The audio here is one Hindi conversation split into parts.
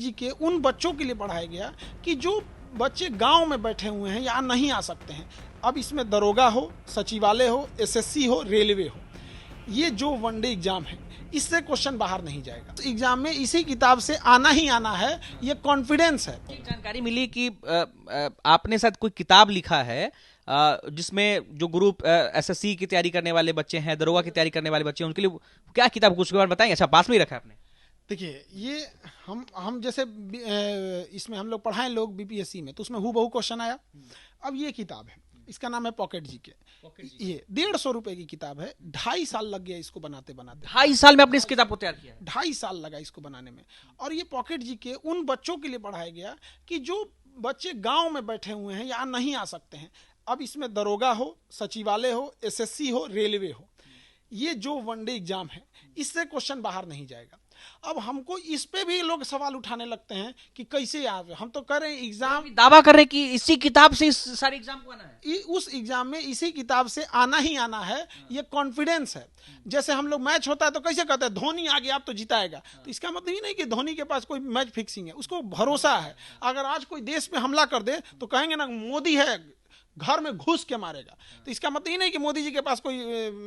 जी के उन बच्चों के लिए बढ़ाया गया कि जो बच्चे गांव में बैठे हुए हैं या नहीं आ सकते हैं। अब इसमें दरोगा हो, सचिवालय हो, एसएससी हो, रेलवे हो, ये जो वनडे एग्जाम है इससे क्वेश्चन बाहर नहीं जाएगा। तो एग्जाम में इसी किताब से आना ही आना है, ये कॉन्फिडेंस है। जानकारी मिली कि आपने शायद कोई किताब लिखा है जिसमें जो ग्रुप एसएससी की तैयारी करने वाले बच्चे हैं, दरोगा की तैयारी करने वाले बच्चे हैं, उनके लिए क्या किताब, कुछ के बारे में बताएंगे? अच्छा, पास में ही रखा है आपने? देखिए, ये हम जैसे इसमें हम लोग पढ़ाएं लोग बीपीएससी में, तो उसमें हूबहू क्वेश्चन आया। अब ये किताब है, इसका नाम है पॉकेट जीके। ये 150 रुपए की किताब है। 2.5 साल लग गया इसको बनाते बनाते। 2.5 साल में आपने इस किताब को तैयार किया? 2.5 साल लगा इसको बनाने में। और ये पॉकेट जीके उन बच्चों के लिए पढ़ाया गया कि जो बच्चे गांव में बैठे हुए हैं या नहीं आ सकते हैं। अब इसमें दरोगा हो, सचिवालय हो, एसएससी हो, रेलवे हो, ये जो वनडे एग्जाम है इससे क्वेश्चन बाहर नहीं जाएगा। अब हमको इस पे भी लोग सवाल उठाने लगते हैं कि कैसे आ, हम तो कर रहे हैं एग्जाम, दावा कर रहे हैं कि इसी किताब से इस सारे एग्जाम को आना है, उस एग्जाम में इसी किताब से आना ही आना है, ये कॉन्फिडेंस है। जैसे हम लोग मैच होता है तो कैसे कहते हैं धोनी आ गया अब तो जिताएगा, तो इसका मतलब ही नहीं कि धोनी के पास कोई मैच फिक्सिंग है, उसको भरोसा है। अगर आज कोई देश पे हमला कर दे तो कहेंगे ना मोदी है, घर में घुस के मारेगा, तो इसका मतलब ही नहीं कि मोदी जी के पास कोई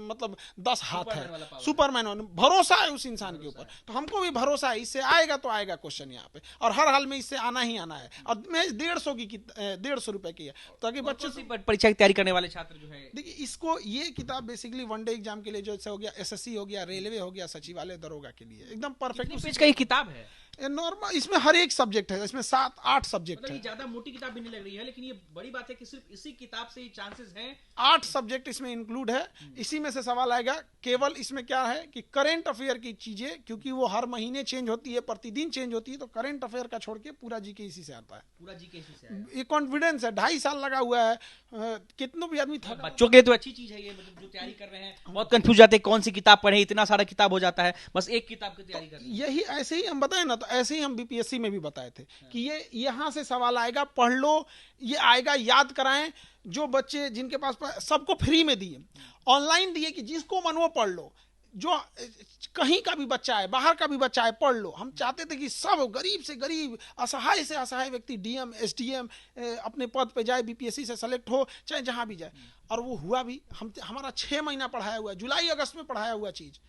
मतलब 10 हाथ है, सुपरमैन। भरोसा है उस इंसान के ऊपर, तो हमको भी भरोसा है इससे आएगा तो आएगा क्वेश्चन यहाँ पे, और हर हाल में इससे आना ही आना है। और मैं 150 रुपए की है, ताकि बच्चे से परीक्षा की तैयारी करने वाले छात्र जो है, देखिए इसको, ये किताब बेसिकली वनडे एग्जाम के लिए, जैसे हो गया एसएससी हो गया, रेलवे हो गया, सचिवालय, दरोगा के लिए एकदम परफेक्ट पेज का ये किताब है। नॉर्मल, इसमें हर एक सब्जेक्ट है, इसमें 7-8 सब्जेक्ट मतलब है। ये ज्यादा मोटी किताब भी नहीं लग रही है, लेकिन ये बड़ी बात है कि सिर्फ इसी किताब से ही चांसेस हैं। 8 सब्जेक्ट इसमें इंक्लूड है। इसी में से सवाल आएगा। केवल इसमें क्या है कि करंट अफेयर की चीजें, क्योंकि वो हर महीने चेंज होती है, प्रतिदिन चेंज होती है, तो करंट अफेयर का छोड़ के पूरा जीके इसी से आता है। पूरा जीके इसी से आया। ये कॉन्फिडेंस है। 2.5 साल लगा हुआ है। कितनों भी आदमी था, बच्चों के लिए तो अच्छी चीज है ये, मतलब जो तैयारी कर रहे हैं बहुत कंफ्यूज जाते हैं कौन सी किताब पढ़े, इतना सारा किताब हो जाता है, बस एक किताब की तैयारी कर। यही ऐसे ही हम बताए ना, तो ऐसे ही हम बीपीएससी में भी बताए थे कि ये यहां से सवाल आएगा, पढ़ लो, ये आएगा, याद कराएं। जो बच्चे जिनके पास सबको फ्री में दिए, ऑनलाइन दिए कि जिसको मन वो पढ़ लो, जो कहीं का भी बच्चा है, बाहर का भी बच्चा है, पढ़ लो। हम चाहते थे कि सब गरीब से गरीब, असहाय से असहाय व्यक्ति डीएम, एसडीएम अपने पद पे जाए, बीपीएससी से सेलेक्ट हो, चाहे जहां भी जाए। और वो हुआ भी। हमारा 6 महीना पढ़ाया हुआ, जुलाई अगस्त में पढ़ाया हुआ चीज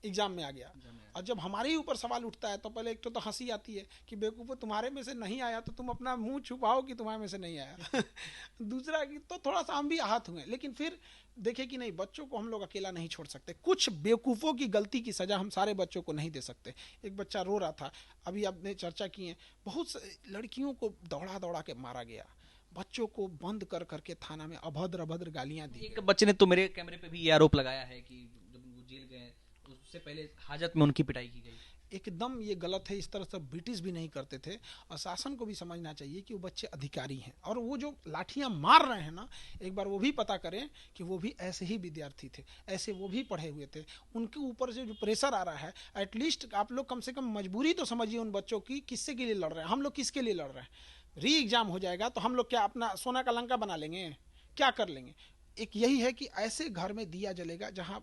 एग्जाम में आ गया। और जब हमारे ही ऊपर सवाल उठता है तो पहले एक तो हंसी आती है कि बेवकूफ़ो, तुम्हारे में से नहीं आया तो तुम अपना मुंह छुपाओ कि तुम्हारे में से नहीं आया। दूसरा कि तो थोड़ा सा हम भी आहत हुए, लेकिन फिर देखे कि नहीं, बच्चों को हम लोग अकेला नहीं छोड़ सकते। कुछ बेवकूफ़ों की गलती की सजा हम सारे बच्चों को नहीं दे सकते। एक बच्चा रो रहा था, अभी आपने चर्चा की है, बहुत लड़कियों को दौड़ा दौड़ा के मारा गया, बच्चों को बंद कर करके थाना में अभद्र गालियां दी। एक बच्चे ने तो मेरे कैमरे पे भी ये आरोप लगाया है कि जब वो जेल गए उससे पहले हाजत में उनकी पिटाई की गई। एकदम ये गलत है। इस तरह से ब्रिटिश भी नहीं करते थे, और शासन को भी समझना चाहिए कि वो बच्चे अधिकारी हैं। और वो जो लाठियां मार रहे हैं ना, एक बार वो भी पता करें कि वो भी ऐसे ही विद्यार्थी थे, ऐसे वो भी पढ़े हुए थे। उनके ऊपर से जो प्रेशर आ रहा है, एटलीस्ट आप लोग कम से कम मजबूरी तो समझिए उन बच्चों की, किससे के लिए लड़ रहे हैं। हम लोग किसके लिए लड़ रहे हैं? री एग्जाम हो जाएगा तो हम लोग क्या अपना सोना का लंका बना लेंगे? क्या कर लेंगे? एक यही है कि ऐसे घर में दिया जलेगा जहां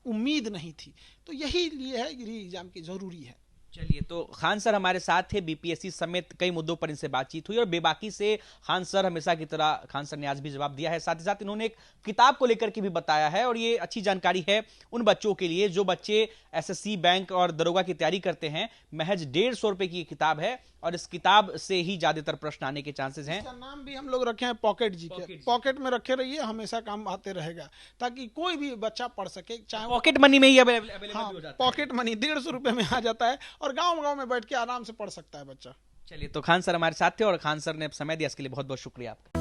उम्मीद नहीं थी। तो यही लिए है री एग्जाम की जरूरी है। चलिए, तो खान सर हमारे साथ थे, बीपीएससी समेत कई मुद्दों पर इनसे बातचीत हुई, और बेबाकी से खान सर हमेशा की तरह खान सर ने आज भी जवाब दिया है। साथ ही साथ इन्होंने एक किताब को लेकर के भी बताया है, और ये अच्छी जानकारी है उन बच्चों के लिए जो बच्चे एसएससी, बैंक और दरोगा की तैयारी करते हैं। महज 150 रुपए की किताब है, और इस किताब से ही ज्यादातर प्रश्न आने के चांसेस हैं। इसका नाम भी हम लोग रखे हैं पॉकेट जीके। पॉकेट में रखे रहिए, हमेशा काम आते रहेगा, ताकि कोई भी बच्चा पढ़ सके। चाहे पॉकेट मनी में ही अवेलेबल हो जाता है। पॉकेट मनी 150 रुपए में आ जाता है, और गांव में बैठ के आराम से पढ़ सकता है बच्चा। चलिए, तो खान सर हमारे साथ थे, और खान सर ने समय दिया, इसके लिए बहुत बहुत शुक्रिया आपका।